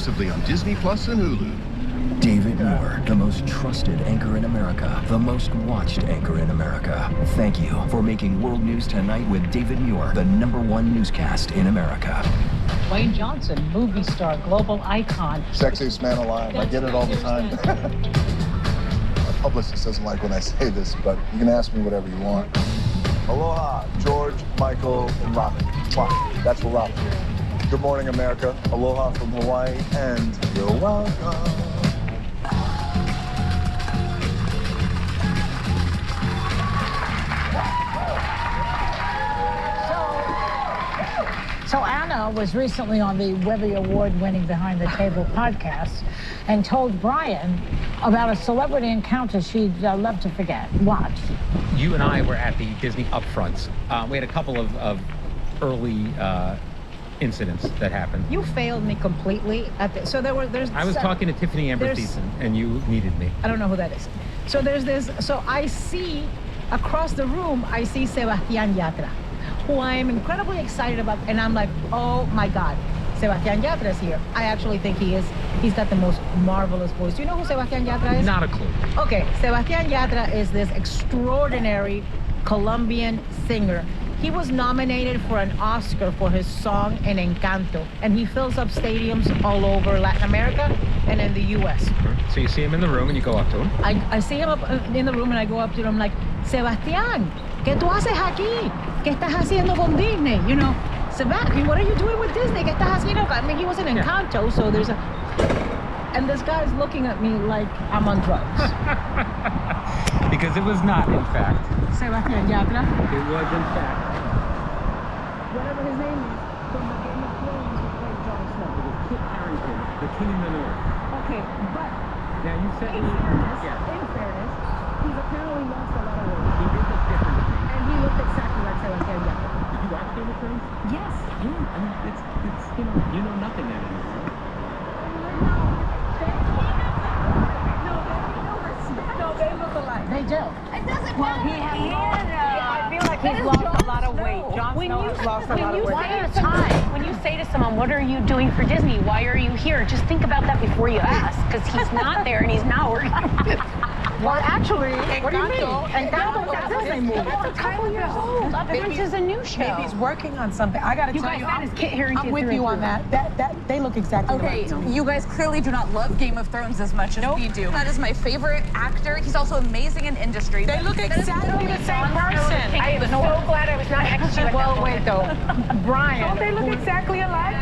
exclusively on Disney Plus and Hulu. David Muir, the most trusted anchor in America, the most watched anchor in America. Thank you for making World News Tonight with David Muir, the #1 newscast in America. Wayne Johnson, movie star, global icon. Sexiest man alive. I get it all the time. My publicist doesn't like when I say this, but you can ask me whatever you want. Aloha, George, Michael, and Robin. That's for Robin. Good morning, America. Aloha from Hawaii, and you're welcome. So Anna was recently on the Webby Award-winning Behind the Table podcast and told Brian about a celebrity encounter she'd love to forget. Watch. You and I were at the Disney upfronts. We had a couple of early incidents that happened. You failed me completely at the, so there's I was talking to Tiffany Amber Thiessen, and you needed me. I don't know who that is. So there's this, so I see across the room, I see Sebastián Yatra, who I am incredibly excited about, and I'm like, oh my God, Sebastián Yatra is here. I actually think he's got the most marvelous voice. Do you know who Sebastián Yatra is? Not a clue. Okay, Sebastián Yatra is this extraordinary Colombian singer. He was nominated for an Oscar for his song En Encanto, and he fills up stadiums all over Latin America and in the U.S. So you see him in the room and you go up to him. I see him up in the room and I go up to him like, Sebastián, ¿qué tú haces aquí? ¿Qué estás haciendo con Disney? You know, Sebastián, what are you doing with Disney? ¿Qué estás haciendo? I mean, he was in Encanto, so there's a... And this guy's looking at me like I'm on drugs. Because it was not, in fact. Sebastián Yatra? It was, in fact. Whatever his name is, from the Game of Thrones, he played Jon Snow. It was Kit Harington, the King in the North. Okay, but Now you said in fairness, he's apparently lost a lot of weight. He did look different to me. And he looked exactly like Sebastián Yatra. Did you watch Game of Thrones? Yes. Yeah, I mean, it's you know nothing anymore. No, they look alike. They do. It doesn't Well, he matter. has I feel like he's lost a lot of weight. Jon Snow has lost a lot of weight. When you say to someone, what are you doing for Disney? Why are you here? Just think about that before you ask, because he's not there and he's not working. Well, actually, what do you mean? Encanto was a Disney movie. It's a couple years old. This is a new show. Maybe he's working on something. I gotta tell you, I'm with you on that. That they look exactly Okay, right. you guys clearly do not love Game of Thrones as much as we do. That is my favorite actor. He's also amazing in industry. They look exactly the same person. I am so glad I was not next to you. Well, wait though, Brian. Don't they look exactly alike?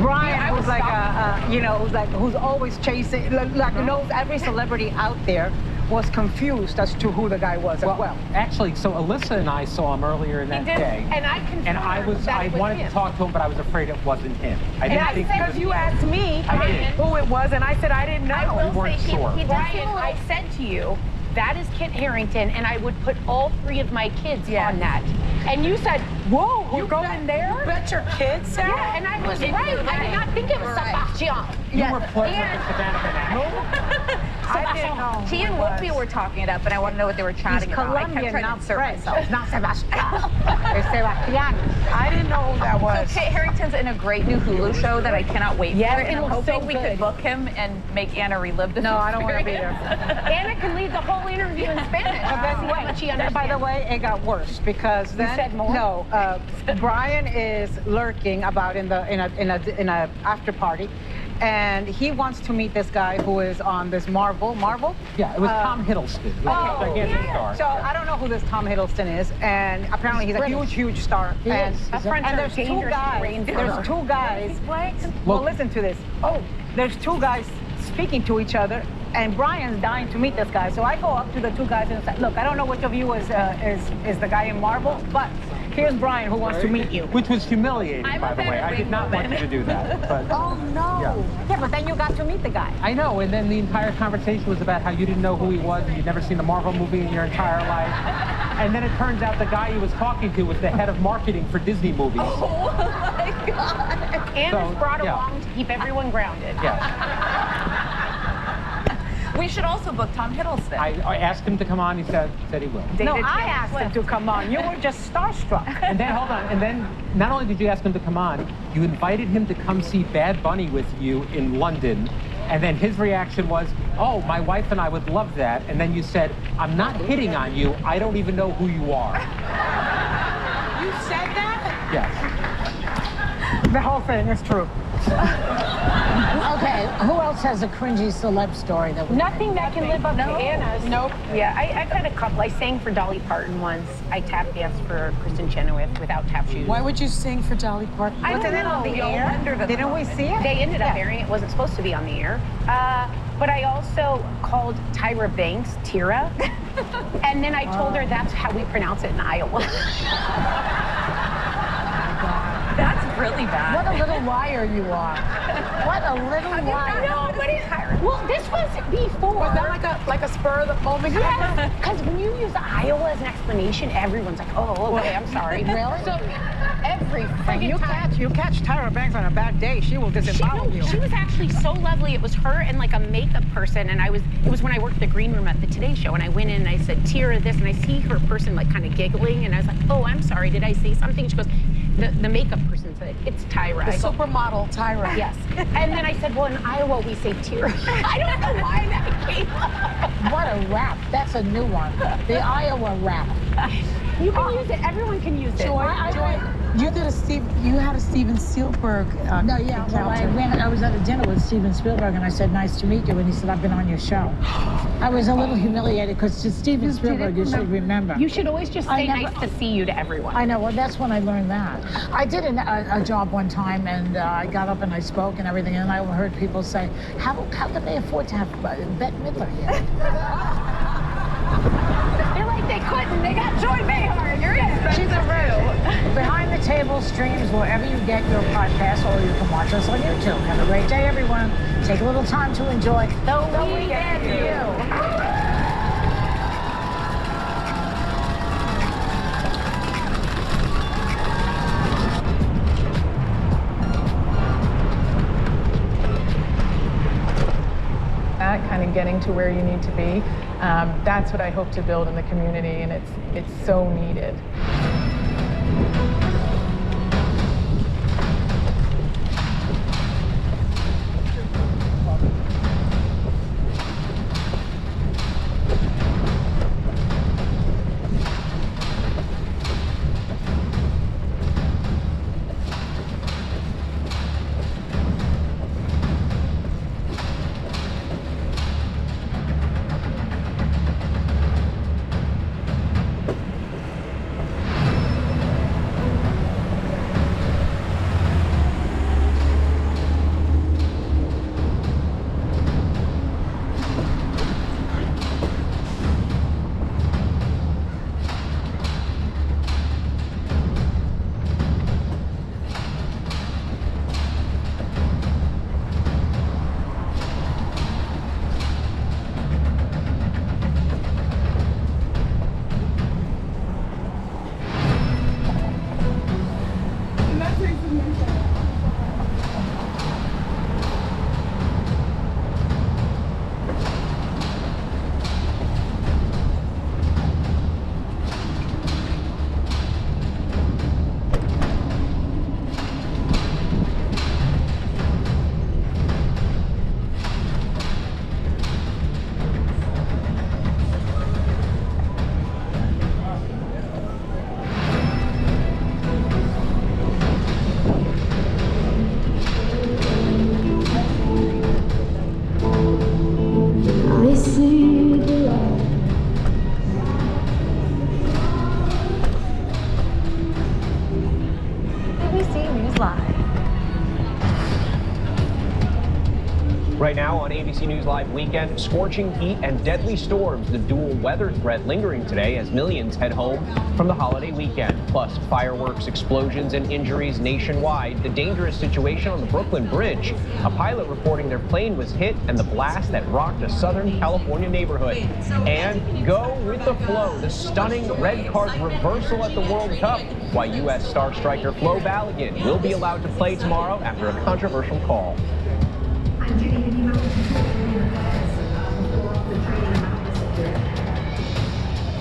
Brian was like who's always chasing, like knows every celebrity out there. Was confused as to who the guy was as well. Actually, so Alyssa and I saw him earlier in that day. And I confirmed I wanted to talk to him, but I was afraid it wasn't him. I didn't think Because you asked me I did. who it was, and I said I didn't know. I will weren't say, sure. Brian, I said to you, that is Kit Harington, and I would put all 3 of my kids on that. And you said, whoa, we're going there? Bet your kids, Sarah? Yeah, and I was right. I did not think it was Sebastian. You were playing with Savannah Banana. I didn't know. He and Whoopi were talking it up, and I want to know what they were chatting about. I kept Colombian, trying to not insert French. myself. It's not Sebastian. It's Sebastian. I didn't know who that was. So Kit Harington's in a great new Hulu show that I cannot wait Yeah, for, it and I'm looks so hoping we good. could book him and make Anna relive this No, I don't want to be there. Anna can lead the whole interview in Spanish. How much she understands. By the way, it got worse because then said more? No, Brian is lurking about in a after party, and he wants to meet this guy who is on this Marvel. Yeah, it was Tom Hiddleston. It was a gigantic star. So I don't know who this Tom Hiddleston is, and apparently he's a huge star. And there's 2 guys. There's 2 guys. Well, listen to this. Oh, there's 2 guys speaking to each other, and Brian's dying to meet this guy. So I go up to the 2 guys and say, look, I don't know which of you is the guy in Marvel, but here's Brian who wants to meet you. Which was humiliating, by the way. I did not want you to do that. But, Oh, no. Yeah, but then you got to meet the guy. I know, and then the entire conversation was about how you didn't know who he was and you'd never seen a Marvel movie in your entire life. And then it turns out the guy he was talking to was the head of marketing for Disney movies. Oh my God. Anna's brought along to keep everyone grounded. Yeah. We should also book Tom Hiddleston. I asked him to come on. He said he will. No, I asked him to come on. You were just starstruck. And then, hold on. And then, not only did you ask him to come on, you invited him to come see Bad Bunny with you in London. And then his reaction was, oh, my wife and I would love that. And then you said, I'm not hitting on you. I don't even know who you are. You said that? Yes. The whole thing is true. Okay, who else has a cringy celeb story that? Nothing that can live up to Anna's. Nope. Yeah, I've had a couple. I sang for Dolly Parton once. I tap danced for Kristen Chenoweth without tap shoes. Why would you sing for Dolly Parton? I don't Wasn't it on the know. air? Didn't we see it? They ended up airing it. It wasn't supposed to be on the air. But I also called Tyra Banks Tira. And then I told her that's how we pronounce it in Iowa. That's really bad. What a little liar you are. What a little liar. No, but it's well, this was before. Was that like a spur of the moment? Yes, because when you use Iowa as an explanation, everyone's like, oh, okay, I'm sorry. Really? So every friggin' time. You catch Tyra Banks on a bad day, she will disembowel you. She was actually so lovely. It was her and like a makeup person, and it was when I worked the green room at the Today Show, and I went in and I said, Tira, this, and I see her person like kind of giggling, and I was like, oh, I'm sorry, did I say something? She goes, the makeup person said, it's Tyra. The supermodel Tyra. Yes. And then I said, well, in Iowa, we say Tira. I don't know why that came up. What a rap. That's a new one. The Iowa rap. You can use it. Everyone can use it. Joy, you had a Steven Spielberg No, yeah, well, I was at a dinner with Steven Spielberg and I said, nice to meet you. And he said, I've been on your show. I was a little humiliated because to Steven Spielberg, you should remember. You should always just say nice to see you to everyone. I know, well, that's when I learned that. I did a job one time and I got up and I spoke and everything, and I heard people say, how could they afford to have Bette Midler here? They're like, they couldn't. They got Joy Behar. You're in. She's a real. Behind the Table streams wherever you get your podcast, or you can watch us on YouTube. Have a great day, everyone. Take a little time to enjoy the weekend view. Kind of getting to where you need to be. That's what I hope to build in the community, and it's so needed. Right now on ABC News Live Weekend, scorching heat and deadly storms, the dual weather threat lingering today as millions head home from the holiday weekend. Plus fireworks, explosions, and injuries nationwide. The dangerous situation on the Brooklyn Bridge. A pilot reporting their plane was hit and the blast that rocked a Southern California neighborhood. And go with the flow, the stunning red card reversal at the World Cup. Why U.S. star striker Flo Balogun will be allowed to play tomorrow after a controversial call.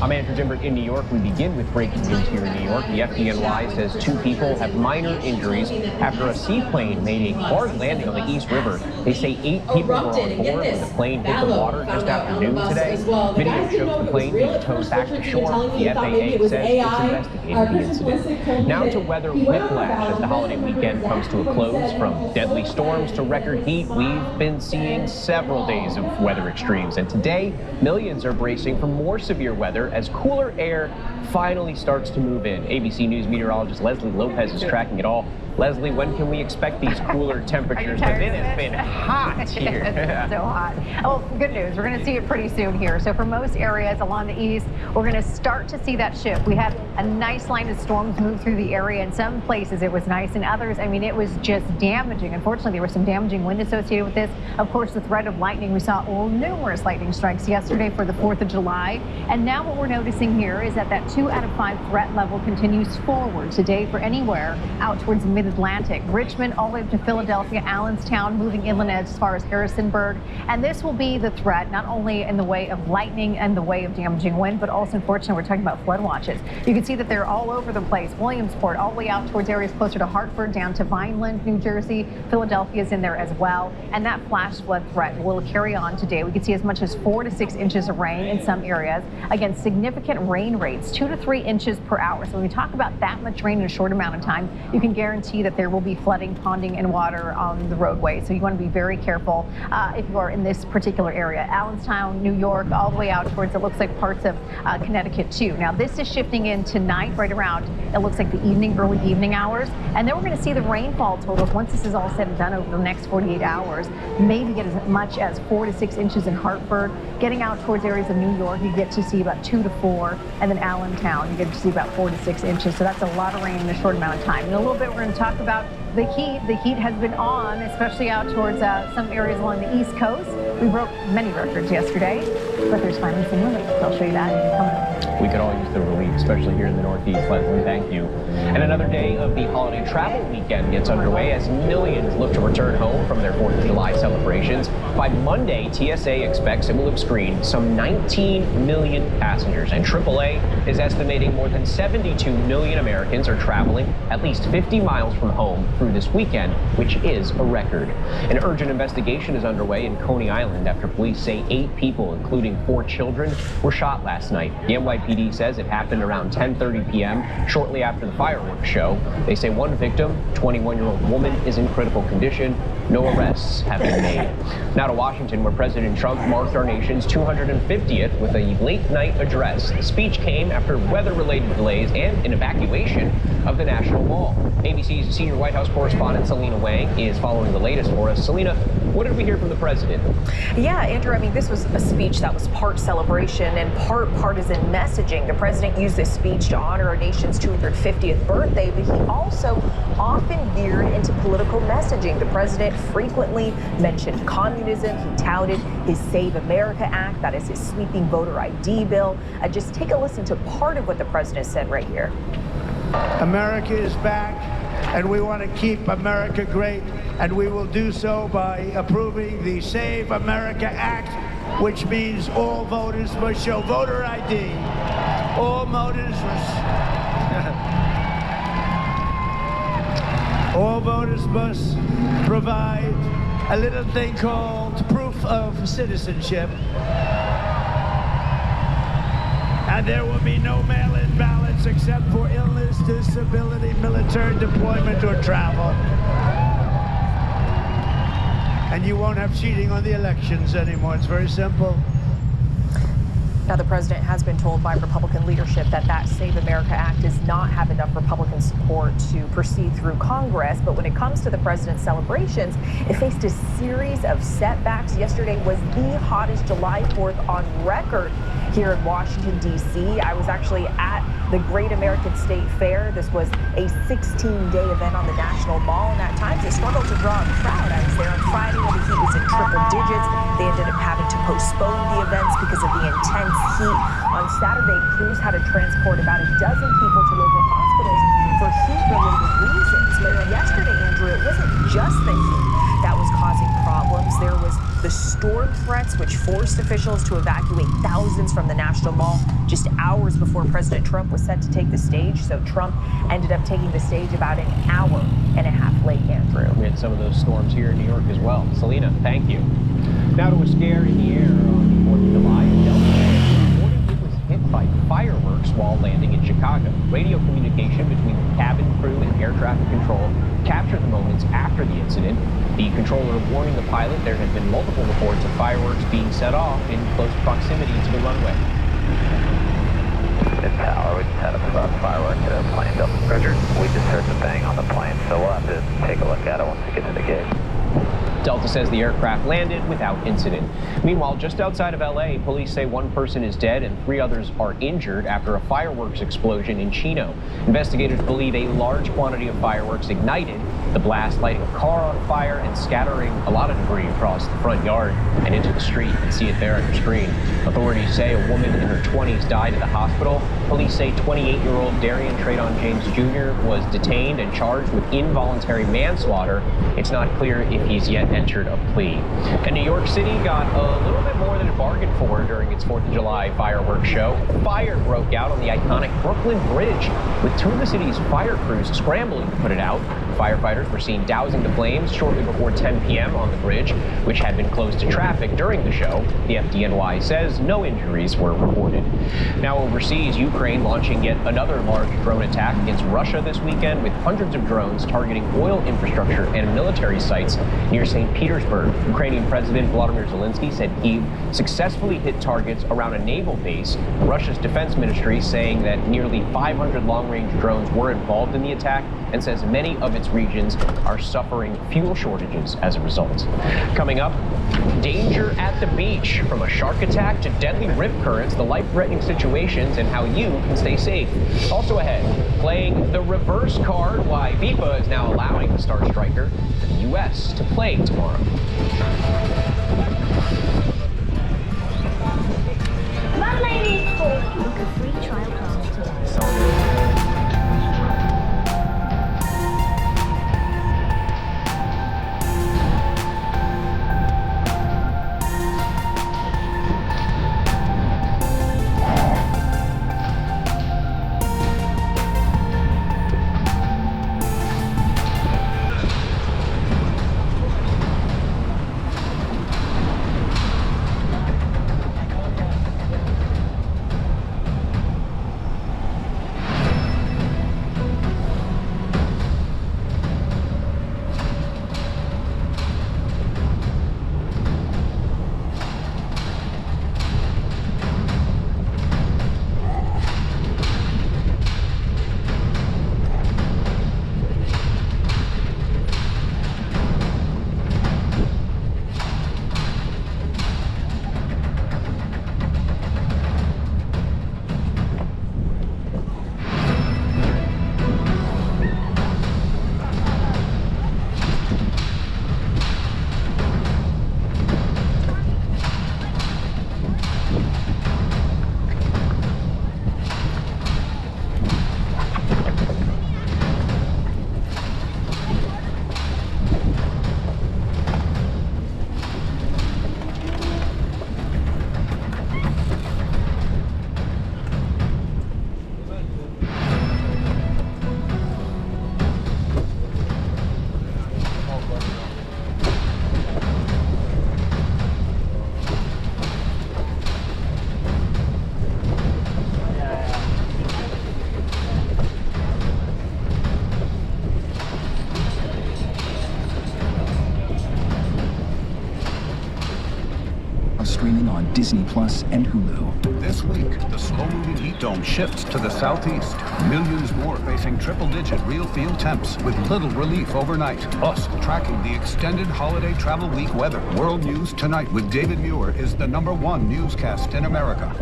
I'm Andrew Dimbert in New York. We begin with breaking news here in New York. The FDNY says 2 people have minor injuries after a seaplane made a hard landing on the East River. They say 8 people were on board when the plane hit the water just after noon today. Video shows the plane being towed back to shore. The FAA says it's investigating the incident. Now to weather whiplash as the holiday weekend comes to a close. From deadly storms to record heat, we've been seeing several days of weather extremes. And today, millions are bracing for more severe weather as cooler air finally starts to move in. ABC News meteorologist Leslie Lopez is tracking it all. Leslie, when can we expect these cooler temperatures? Because it has been hot here. It's so hot. Oh, good news. We're going to see it pretty soon here. So for most areas along the east, we're going to start to see that shift. We had a nice line of storms move through the area. In some places it was nice, in others, I mean, it was just damaging. Unfortunately, there was some damaging wind associated with this. Of course, the threat of lightning. We saw numerous lightning strikes yesterday for the 4th of July. And now what we're noticing here is that 2 out of 5 threat level continues forward today for anywhere out towards mid-Atlantic. Richmond all the way up to Philadelphia, Allenstown, moving inland as far as Harrisonburg. And this will be the threat not only in the way of lightning and the way of damaging wind, but also, unfortunately, we're talking about flood watches. You can see that they're all over the place. Williamsport all the way out towards areas closer to Hartford, down to Vineland, New Jersey. Philadelphia is in there as well. And that flash flood threat will carry on today. We could see as much as 4 to 6 inches of rain in some areas. Again, significant rain rates, 2 to 3 inches per hour. So when we talk about that much rain in a short amount of time, you can guarantee that there will be flooding, ponding, and water on the roadway. So you want to be very careful if you are in this particular area. Allenstown, New York, all the way out towards, it looks like parts of Connecticut too. Now this is shifting in tonight, right around, it looks like the early evening hours. And then we're going to see the rainfall totals once this is all said and done over the next 48 hours, maybe get as much as 4 to 6 inches in Hartford. Getting out towards areas of New York, you get to see about 2 to 4, and then Allentown, you get to see about 4 to 6 inches. So that's a lot of rain in a short amount of time. In a little bit, we're going to talk about the heat. The heat has been on, especially out towards some areas along the East Coast. We broke many records yesterday, but there's finally some relief. I'll show you that coming up. We could all use the relief, especially here in the Northeast. Leslie, thank you. And another day of the holiday travel weekend gets underway as millions look to return home from their 4th of July celebrations. By Monday, TSA expects it will have screened some 19 million passengers, and AAA is estimating more than 72 million Americans are traveling at least 50 miles from home through this weekend, which is a record. An urgent investigation is underway in Coney Island after police say 8 people, including 4 children, were shot last night. The NYPD says it happened around 10:30 p.m., shortly after the fireworks show. They say one victim, 21-year-old woman, is in critical condition. No arrests have been made. Now to Washington, where President Trump marked our nation's 250th with a late-night address. The speech came after weather-related delays and an evacuation of the National Mall. ABC's senior White House correspondent Selena Wang is following the latest for us. Selena, what did we hear from the president? Yeah, Andrew, I mean, this was a speech that was part celebration and part partisan messaging. The president used this speech to honor our nation's 250th birthday, but he also often veered into political messaging. The president frequently mentioned communism. He touted his Save America Act, that is his sweeping voter ID bill. Just take a listen to part of what the president said right here. America is back, and we want to keep America great, and we will do so by approving the Save America Act, which means all voters must show voter ID. All voters must provide a little thing called proof of citizenship. And there will be no mail-in ballots except for illness, disability, military deployment, or travel. And you won't have cheating on the elections anymore. It's very simple. Now, the president has been told by Republican leadership that Save America Act does not have enough Republican support to proceed through Congress. But when it comes to the president's celebrations, it faced a series of setbacks. Yesterday was the hottest July 4th on record here in Washington, D.C. I was actually at the Great American State Fair. This was a 16-day event on the National Mall, and at times it struggled to draw a crowd. I was there on Friday when the heat was in triple digits. They ended up having to postpone the events because of the intense heat. On Saturday, crews had to transport about a dozen people to local hospitals for heat-related reasons. But yesterday, Andrew, it wasn't just the heat that was causing causing problems. There was the storm threats, which forced officials to evacuate thousands from the National Mall just hours before President Trump was set to take the stage. So Trump ended up taking the stage about an hour and a half late, Andrew. We had some of those storms here in New York as well. Selena, thank you. Now to a scare in the air on the 4th of July. Delta was hit by fireworks while landing in Chicago. Radio communication between the cabin crew and air traffic control captured the moments after the incident. The controller warning the pilot there had been multiple reports of fireworks being set off in close proximity to the runway. It's Tower. We just had a firework at a plane. Roger. We just heard the bang on the plane, so we'll have to take a look at it once we get to the gate. Delta says the aircraft landed without incident. Meanwhile, just outside of LA, police say one person is dead and 3 others are injured after a fireworks explosion in Chino. Investigators believe a large quantity of fireworks ignited, the blast lighting a car on fire and scattering a lot of debris across the front yard and into the street. You can see it there on your screen. Authorities say a woman in her 20s died at the hospital. Police say 28-year-old Darian Traydon James Jr. was detained and charged with involuntary manslaughter. It's not clear if he's yet entered a plea. And New York City got a little bit more than it bargained for during its 4th of July fireworks show. Fire broke out on the iconic Brooklyn Bridge, with 2 of the city's fire crews scrambling to put it out. Firefighters were seen dousing the flames shortly before 10 p.m. on the bridge, which had been closed to traffic during the show. The FDNY says no injuries were reported. Now overseas, Ukraine launching yet another large drone attack against Russia this weekend, with hundreds of drones targeting oil infrastructure and military sites near St. Petersburg. Ukrainian President Volodymyr Zelensky said he successfully hit targets around a naval base. Russia's defense ministry saying that nearly 500 long-range drones were involved in the attack, and says many of its regions are suffering fuel shortages as a result. Coming up, danger at the beach, from a shark attack to deadly rip currents, the life-threatening situations, and how you can stay safe. Also ahead, playing the reverse card, why FIFA is now allowing the star striker in the U.S. to play tomorrow. My lady is full. Book a free trial call today. Streaming on Disney Plus and Hulu. This week, the slow-moving heat dome shifts to the southeast. Millions more facing triple-digit real field temps with little relief overnight. Plus, tracking the extended holiday travel week weather. World News Tonight with David Muir is the #1 newscast in America.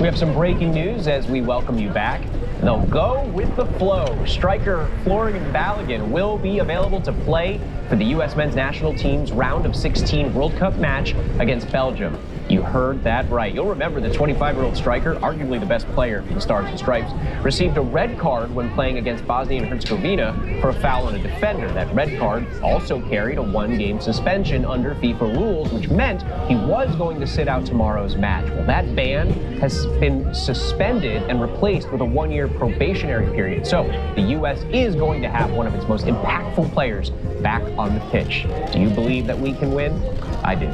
We have some breaking news as we welcome you back. They'll go with the flow. Striker Florian Balogun will be available to play for the U.S. men's national team's round of 16 World Cup match against Belgium. You heard that right. You'll remember the 25-year-old striker, arguably the best player for the Stars and Stripes, received a red card when playing against Bosnia and Herzegovina for a foul on a defender. That red card also carried a one-game suspension under FIFA rules, which meant he was going to sit out tomorrow's match. Well, that ban has been suspended and replaced with a one-year probationary period. So the U.S. is going to have one of its most impactful players back on the pitch. Do you believe that we can win? I do.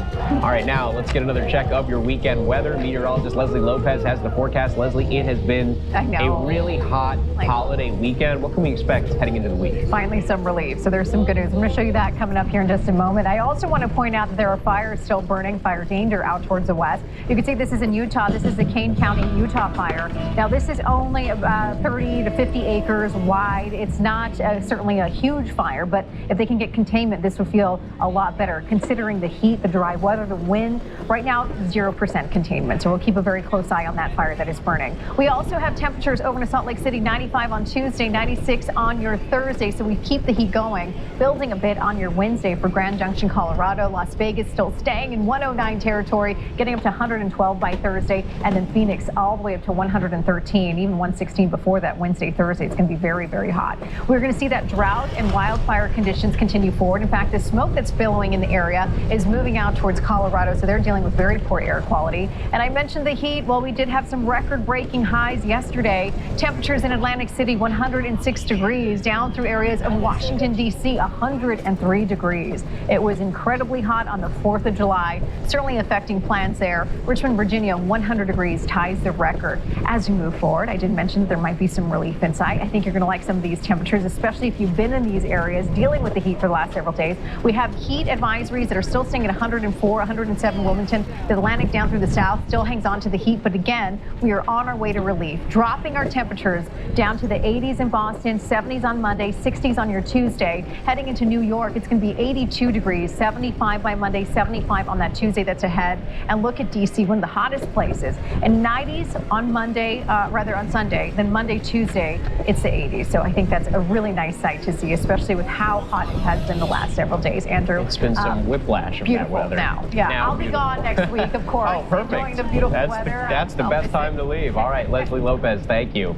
All right, now let's get another check of your weekend weather. Meteorologist Leslie Lopez has the forecast. Leslie, it has been a really hot holiday weekend. What can we expect heading into the week? Finally some relief. So there's some good news. I'm going to show you that coming up here in just a moment. I also want to point out that there are fires still burning, fire danger out towards the west. You can see this is in Utah. This is the Kane County, Utah fire. Now, this is only 30 to 50 acres wide. It's not certainly a huge fire, but if they can get containment, this will feel a lot better considering the heat, the dry weather, the wind. Right now, 0% containment. So we'll keep a very close eye on that fire that is burning. We also have temperatures over in Salt Lake City, 95 on Tuesday, 96 on your Thursday. So we keep the heat going, building a bit on your Wednesday for Grand Junction, Colorado. Las Vegas still staying in 109 territory, getting up to 112 by Thursday. And then Phoenix all the way up to 113, even 116 before that Wednesday, Thursday. It's going to be very, very hot. We're going to see that drought and wildfire conditions continue forward. In fact, the smoke that's billowing in the area is moving out towards Colorado. So they're dealing with very poor air quality. And I mentioned the heat. Well, we did have some record-breaking highs yesterday. Temperatures in Atlantic City, 106 degrees, down through areas of Washington, D.C., 103 degrees. It was incredibly hot on the 4th of July, certainly affecting plans there. Richmond, Virginia, 100 degrees ties the record. As we move forward, I did mention that there might be some relief in sight. I think you're going to like some of these temperatures, especially if you've been in these areas dealing with the heat for the last several days. We have heat advisories that are still staying at 104, 107 Wilmington. The Atlantic down through the south still hangs on to the heat, but again, we are on our way to relief, dropping our temperatures down to the 80s in Boston, 70s on Monday, 60s on your Tuesday. Heading into New York, it's going to be 82 degrees, 75 by Monday, 75 on that Tuesday that's ahead. And look at D.C., one of the hottest places. And 90s on Monday, rather on Sunday, then Monday, Tuesday, it's the 80s. So I think that's a really nice sight to see, especially with how hot it has been the last several days. Andrew, it's been some whiplash of that weather. Now, I'll be gone next week, of course. Oh, perfect. Enjoying the beautiful weather. That's the best time to leave. All right, Leslie Lopez, thank you.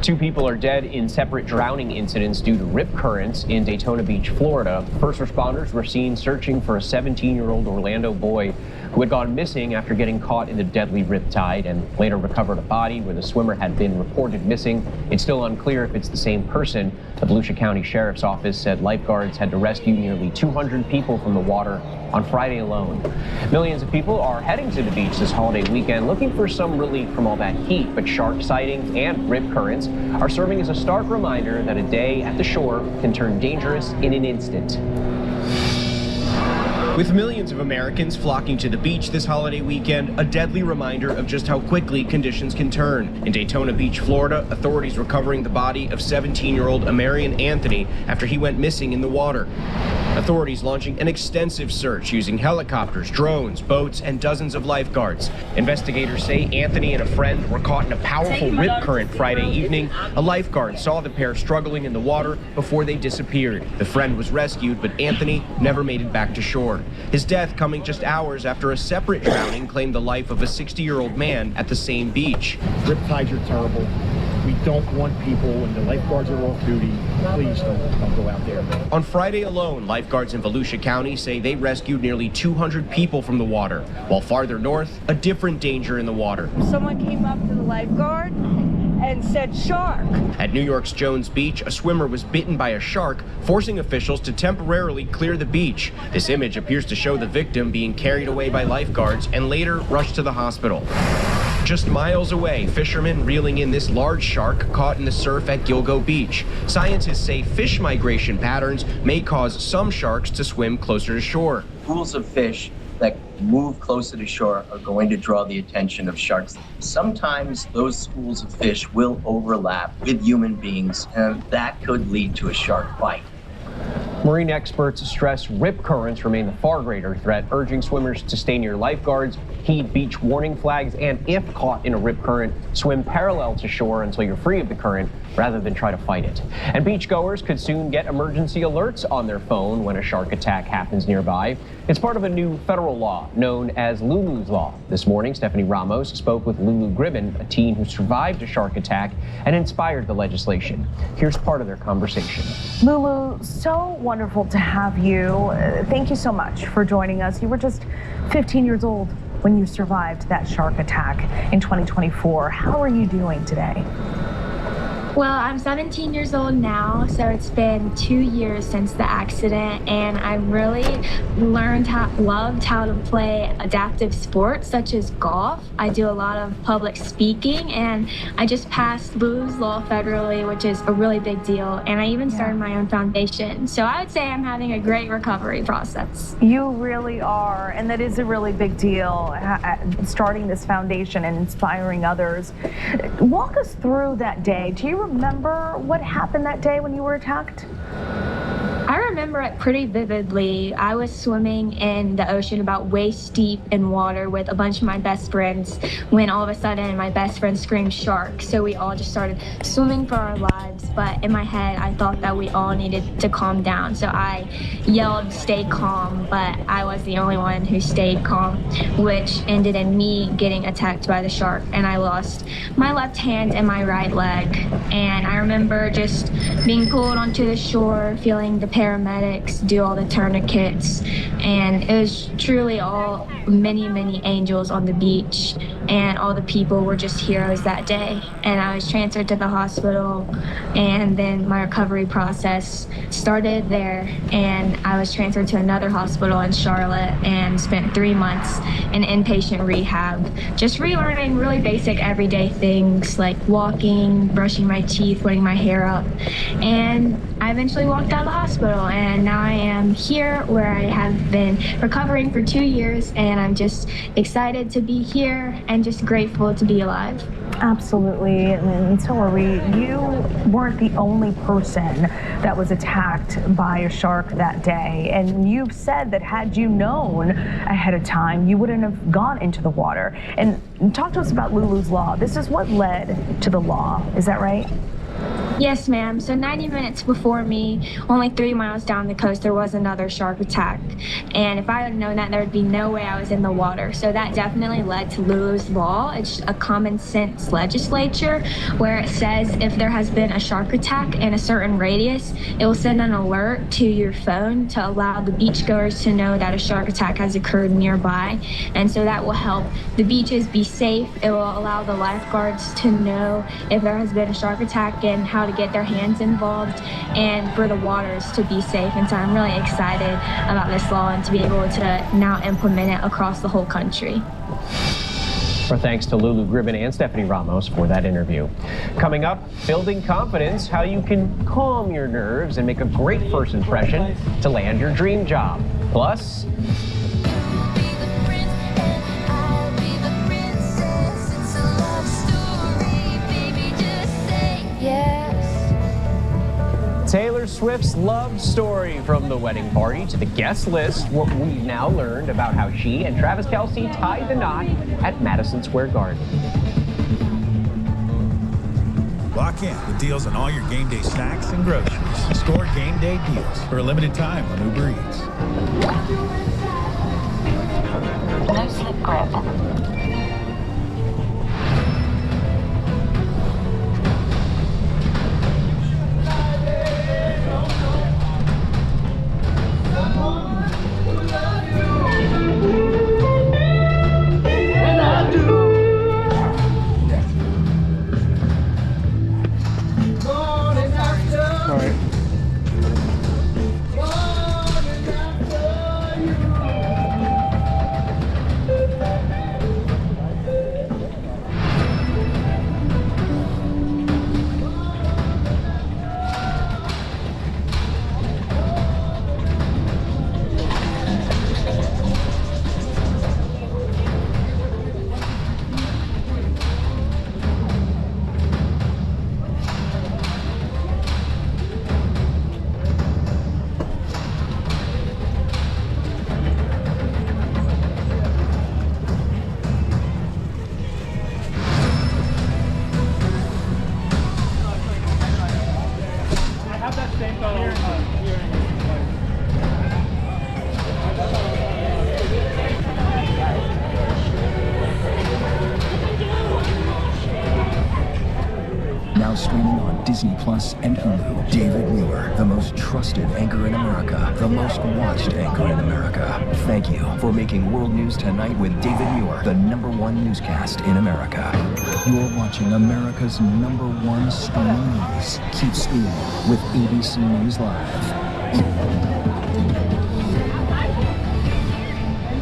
2 people are dead in separate drowning incidents due to rip currents in Daytona Beach, Florida. First responders were seen searching for a 17-year-old Orlando boy who had gone missing after getting caught in the deadly rip tide and later recovered a body where the swimmer had been reported missing. It's still unclear if it's the same person. The Volusia County Sheriff's Office said lifeguards had to rescue nearly 200 people from the water on Friday alone. Millions of people are heading to the beach this holiday weekend looking for some relief from all that heat, but shark sightings and rip currents are serving as a stark reminder that a day at the shore can turn dangerous in an instant. With millions of Americans flocking to the beach this holiday weekend, a deadly reminder of just how quickly conditions can turn. In Daytona Beach, Florida, authorities recovering the body of 17-year-old Amarian Anthony after he went missing in the water. Authorities launching an extensive search using helicopters, drones, boats, and dozens of lifeguards. Investigators say Anthony and a friend were caught in a powerful rip current Friday evening. A lifeguard saw the pair struggling in the water before they disappeared. The friend was rescued, but Anthony never made it back to shore. His death coming just hours after a separate drowning claimed the life of a 60-year-old man at the same beach. Rip tides are terrible. We don't want people, when the lifeguards are off duty, please don't go out there. On Friday alone, lifeguards in Volusia County say they rescued nearly 200 people from the water, while farther north, a different danger in the water. Someone came up to the lifeguard and said shark. At New York's Jones Beach, a swimmer was bitten by a shark, forcing officials to temporarily clear the beach. This image appears to show the victim being carried away by lifeguards and later rushed to the hospital. Just miles away, fishermen reeling in this large shark caught in the surf at Gilgo Beach. Scientists say fish migration patterns may cause some sharks to swim closer to shore. Pools of fish that move closer to shore are going to draw the attention of sharks. Sometimes those schools of fish will overlap with human beings, and that could lead to a shark bite. Marine experts stress rip currents remain the far greater threat, urging swimmers to stay near lifeguards, heed beach warning flags, and if caught in a rip current, swim parallel to shore until you're free of the current. rather than try to fight it. And beachgoers could soon get emergency alerts on their phone when a shark attack happens nearby. It's part of a new federal law known as Lulu's Law. This morning, Stephanie Ramos spoke with Lulu Gribben, a teen who survived a shark attack and inspired the legislation. Here's part of their conversation. Lulu, so wonderful to have you. Thank you so much for joining us. You were just 15 years old when you survived that shark attack in 2024. How are you doing today? Well, I'm 17 years old now, so it's been 2 years since the accident, and I really loved how to play adaptive sports such as golf. I do a lot of public speaking, and I just passed Lulu's Law federally, which is a really big deal, and I even started my own foundation. So I would say I'm having a great recovery process. You really are, and that is a really big deal, starting this foundation and inspiring others. Walk us through that day. Do you remember what happened that day when you were attacked? I remember it pretty vividly. I was swimming in the ocean about waist deep in water with a bunch of my best friends when all of a sudden my best friend screamed shark. So we all just started swimming for our lives. But in my head, I thought that we all needed to calm down. So I yelled, stay calm, but I was the only one who stayed calm, which ended in me getting attacked by the shark. And I lost my left hand and my right leg. And I remember just being pulled onto the shore, feeling the paramedics do all the tourniquets, and it was truly all many angels on the beach, and all the people were just heroes that day. And I was transferred to the hospital, and then my recovery process started there, and I was transferred to another hospital in Charlotte and spent 3 months in inpatient rehab, just relearning really basic everyday things like walking, brushing my teeth, putting my hair up. And I eventually walked out of the hospital, and now I am here where I have been recovering for 2 years, and I'm just excited to be here and just grateful to be alive. Absolutely, and so are we. You weren't the only person that was attacked by a shark that day, and you've said that had you known ahead of time, you wouldn't have gone into the water. And talk to us about Lulu's Law. This is what led to the law, is that right? Yes, ma'am. So 90 minutes before me, only 3 miles down the coast, there was another shark attack. And if I had known that, there would be no way I was in the water. So that definitely led to Lulu's Law. It's a common sense legislature where it says if there has been a shark attack in a certain radius, it will send an alert to your phone to allow the beachgoers to know that a shark attack has occurred nearby. And so that will help the beaches be safe. It will allow the lifeguards to know if there has been a shark attack and how to get their hands involved, and for the waters to be safe. And so I'm really excited about this law and to be able to now implement it across the whole country. Our thanks to Lulu Gribben and Stephanie Ramos for that interview. Coming up, building confidence, how you can calm your nerves and make a great first impression to land your dream job. Plus, Taylor Swift's love story, from the wedding party to the guest list, what we've now learned about how she and Travis Kelce tied the knot at Madison Square Garden. Lock in with deals on all your game day snacks and groceries. Store game day deals for a limited time on Uber Eats. No slip grip. streaming on Disney Plus and Hulu. David Muir, the most trusted anchor in America, the most watched anchor in America. Thank you for making World News Tonight with David Muir the #1 newscast in America. You're watching America's #1 streaming news. Keep streaming with ABC News Live.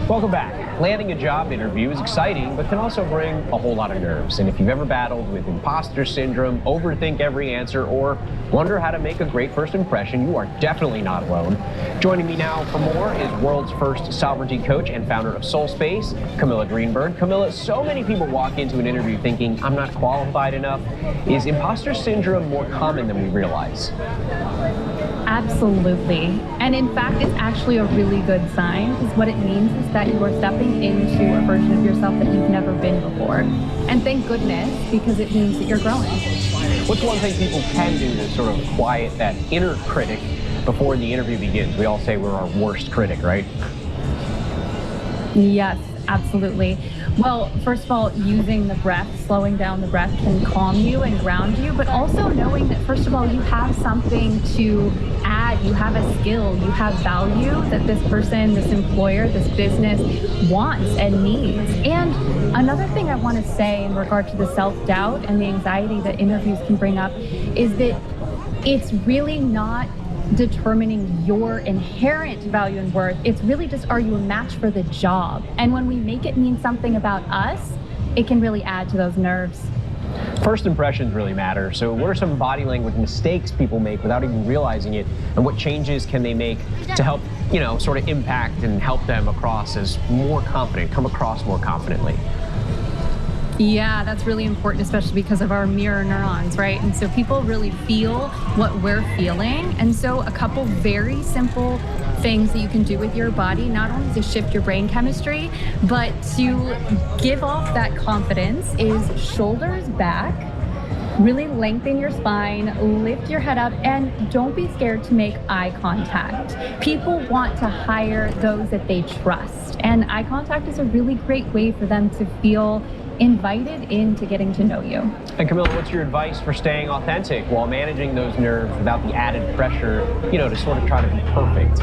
Welcome back. Landing a job interview is exciting, but can also bring a whole lot of nerves. And if you've ever battled with imposter syndrome, overthink every answer, or wonder how to make a great first impression, you are definitely not alone. Joining me now for more is world's first sovereignty coach and founder of Soul Space, Camilla Greenberg. Camilla, so many people walk into an interview thinking, I'm not qualified enough. Is imposter syndrome more common than we realize? Absolutely. And in fact, it's actually a really good sign, because what it means is that you are stepping into a version of yourself that you've never been before. And thank goodness, because it means that you're growing. What's one thing people can do to sort of quiet that inner critic before the interview begins? We all say we're our worst critic, right? Yes, absolutely. Well, first of all, using the breath, slowing down the breath can calm you and ground you, but also knowing that, first of all, you have something to add, you have a skill, you have value that this person, this employer, this business wants and needs. And another thing I want to say in regard to the self-doubt and the anxiety that interviews can bring up is that it's really not determining your inherent value and worth. It's really just, are you a match for the job? And when we make it mean something about us, it can really add to those nerves. First impressions really matter. So what are some body language mistakes people make without even realizing it? And what changes can they make to help, sort of impact and help them across as more confident, come across more confidently? Yeah, that's really important, especially because of our mirror neurons, right? And so people really feel what we're feeling. And so a couple very simple things that you can do with your body, not only to shift your brain chemistry, but to give off that confidence, is shoulders back, really lengthen your spine, lift your head up, and don't be scared to make eye contact. People want to hire those that they trust, and eye contact is a really great way for them to feel invited into getting to know you. And Camilla, what's your advice for staying authentic while managing those nerves without the added pressure, to sort of try to be perfect?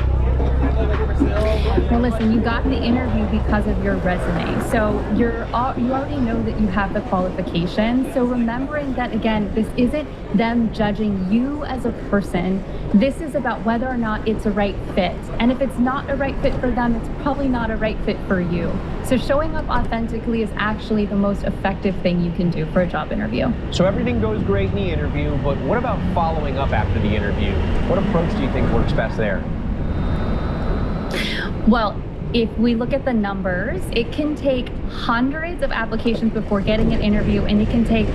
Well, listen, you got the interview because of your resume. So you already know that you have the qualifications. So remembering that, again, this isn't them judging you as a person. This is about whether or not it's a right fit. And if it's not a right fit for them, it's probably not a right fit for you. So showing up authentically is actually the most effective thing you can do for a job interview. So everything goes great in the interview, but what about following up after the interview? What approach do you think works best there? Well, if we look at the numbers, it can take hundreds of applications before getting an interview, and it can take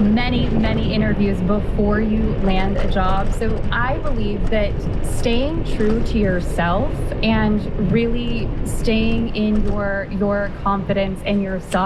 many, many interviews before you land a job. So I believe that staying true to yourself and really staying in your confidence and your sovereignty